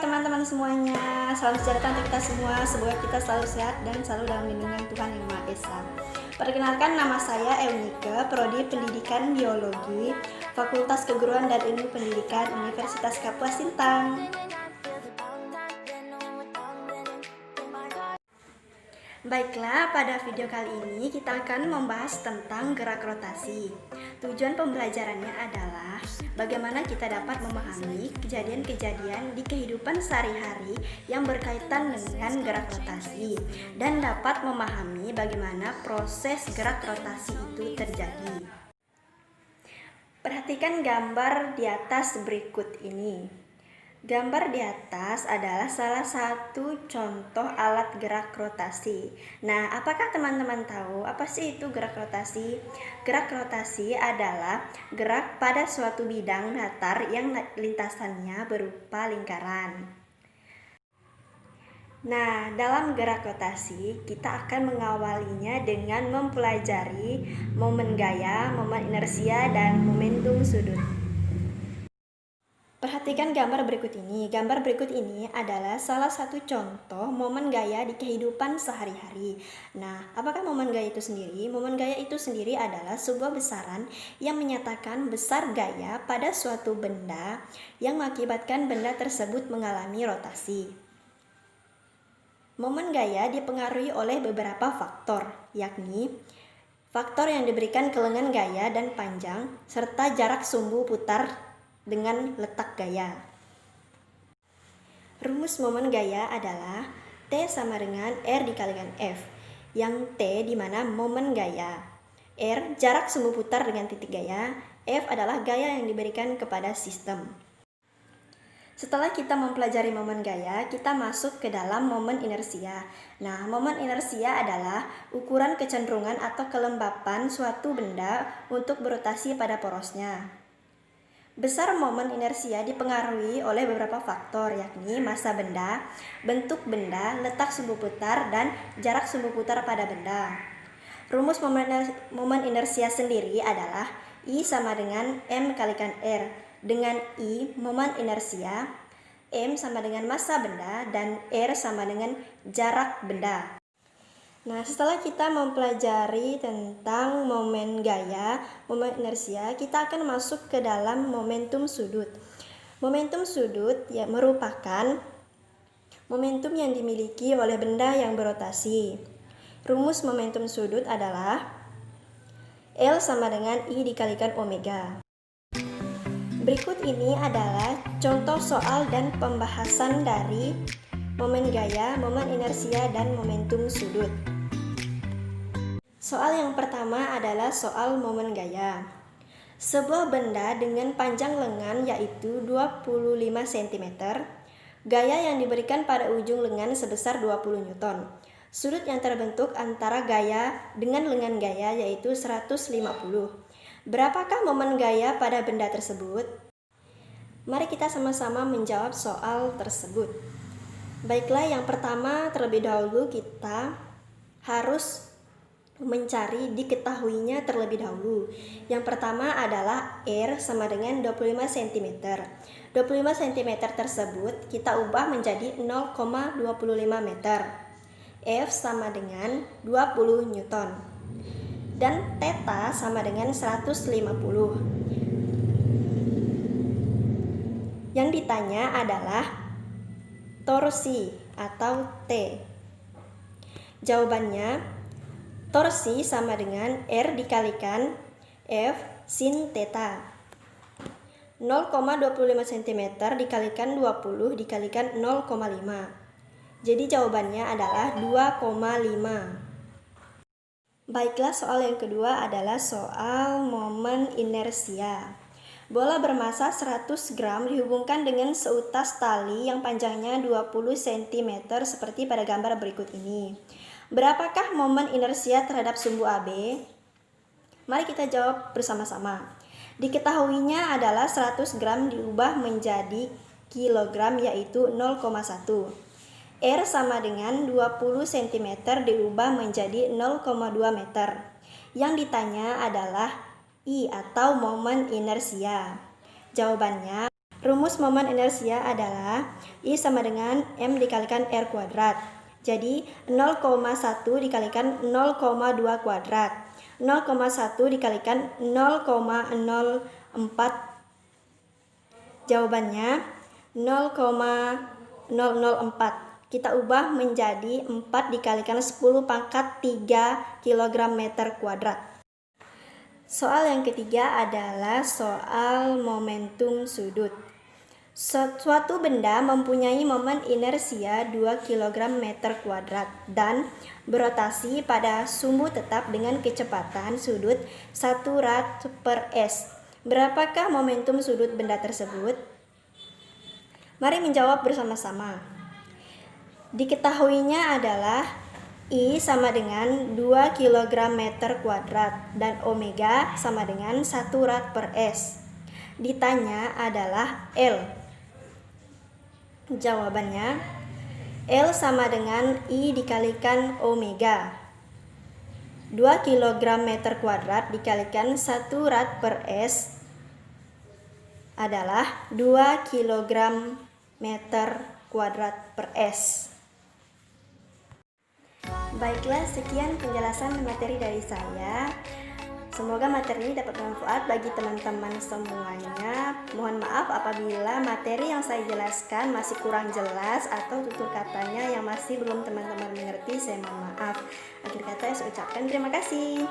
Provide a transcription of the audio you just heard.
teman-teman semuanya, salam sejahtera untuk kita semua. Semoga kita selalu sehat dan selalu dalam lindungan Tuhan Yang Maha Esa. Perkenalkan, nama saya Eunike, Prodi Pendidikan Biologi, Fakultas Keguruan dan Ilmu Pendidikan Universitas Kapuas Sintang. Baiklah, pada video kali ini kita akan membahas tentang gerak rotasi. Tujuan pembelajarannya adalah bagaimana kita dapat memahami kejadian-kejadian di kehidupan sehari-hari yang berkaitan dengan gerak rotasi dan dapat memahami bagaimana proses gerak rotasi itu terjadi. Perhatikan gambar di atas berikut ini. Gambar di atas adalah salah satu contoh alat gerak rotasi. Nah, apakah teman-teman tahu apa sih itu gerak rotasi? Gerak rotasi adalah gerak pada suatu bidang datar yang lintasannya berupa lingkaran. Nah, dalam gerak rotasi, kita akan mengawalinya dengan mempelajari momen gaya, momen inersia, dan momentum sudut. Perhatikan gambar berikut ini. Gambar berikut ini adalah salah satu contoh momen gaya di kehidupan sehari-hari. Nah, apakah momen gaya itu sendiri? Momen gaya itu sendiri adalah sebuah besaran yang menyatakan besar gaya pada suatu benda yang mengakibatkan benda tersebut mengalami rotasi. Momen gaya dipengaruhi oleh beberapa faktor, yakni faktor yang diberikan ke lengan gaya dan panjang, serta jarak sumbu putar dengan letak gaya. Rumus momen gaya adalah T sama dengan R dikalikan F, yang T di mana momen gaya, R jarak sumbu putar dengan titik gaya, F adalah gaya yang diberikan kepada sistem. Setelah kita mempelajari momen gaya, kita masuk ke dalam momen inersia. Nah, momen inersia adalah ukuran kecenderungan atau kelembapan suatu benda untuk berotasi pada porosnya. Besar momen inersia dipengaruhi oleh beberapa faktor, yakni massa benda, bentuk benda, letak sumbu putar, dan jarak sumbu putar pada benda. Rumus momen inersia sendiri adalah I sama dengan M kalikan R. Dengan I, momen inersia, M sama dengan massa benda, dan R sama dengan jarak benda. Nah, setelah kita mempelajari tentang momen gaya, momen inersia, kita akan masuk ke dalam momentum sudut. Momentum sudut ya merupakan momentum yang dimiliki oleh benda yang berotasi. Rumus momentum sudut adalah L sama dengan I dikalikan omega. Berikut ini adalah contoh soal dan pembahasan dari momen gaya, momen inersia, dan momentum sudut. Soal yang pertama adalah soal momen gaya. Sebuah benda dengan panjang lengan yaitu 25 cm, gaya yang diberikan pada ujung lengan sebesar 20 Newton. Sudut yang terbentuk antara gaya dengan lengan gaya yaitu 150. Berapakah momen gaya pada benda tersebut? Mari kita sama-sama menjawab soal tersebut. Baiklah, yang pertama terlebih dahulu kita harus mencari diketahuinya terlebih dahulu. Yang pertama adalah R sama dengan 25 cm. 25 cm tersebut kita ubah menjadi 0,25 meter. F sama dengan 20 Newton. Dan theta sama dengan 150. Yang ditanya adalah torsi atau T. Jawabannya, torsi sama dengan R dikalikan F sin theta. 0,25 cm dikalikan 20 dikalikan 0,5. Jadi jawabannya adalah 2,5. Baiklah, soal yang kedua adalah soal momen inersia. Bola bermasa 100 gram dihubungkan dengan seutas tali yang panjangnya 20 cm seperti pada gambar berikut ini. Berapakah momen inersia terhadap sumbu AB? Mari kita jawab bersama-sama. Diketahuinya adalah 100 gram diubah menjadi kilogram yaitu 0,1. R sama dengan 20 cm diubah menjadi 0,2 meter. Yang ditanya adalah I atau momen inersia. Jawabannya Rumus momen inersia adalah I sama dengan M dikalikan R kuadrat. Jadi 0,1 dikalikan 0,2 kuadrat. 0,1 dikalikan 0,04. Jawabannya 0,004. Kita ubah menjadi 4 dikalikan 10 pangkat 3 kg meter kuadrat. Soal yang ketiga adalah soal momentum sudut. Suatu benda mempunyai momen inersia 2 kg meter kuadrat dan berotasi pada sumbu tetap dengan kecepatan sudut 1 rad per s. Berapakah momentum sudut benda tersebut? Mari menjawab bersama-sama. Diketahuinya adalah I sama dengan 2 kg meter kuadrat dan omega sama dengan 1 rad per s. Ditanya adalah L. Jawabannya L sama dengan I dikalikan omega. 2 kg meter kuadrat dikalikan 1 rad per s adalah 2 kg meter kuadrat per s. Baiklah, sekian penjelasan materi dari saya. Semoga materi ini dapat bermanfaat bagi teman-teman semuanya. Mohon maaf apabila materi yang saya jelaskan masih kurang jelas atau tutur katanya yang masih belum teman-teman mengerti, saya mohon maaf. Akhir kata saya ucapkan terima kasih.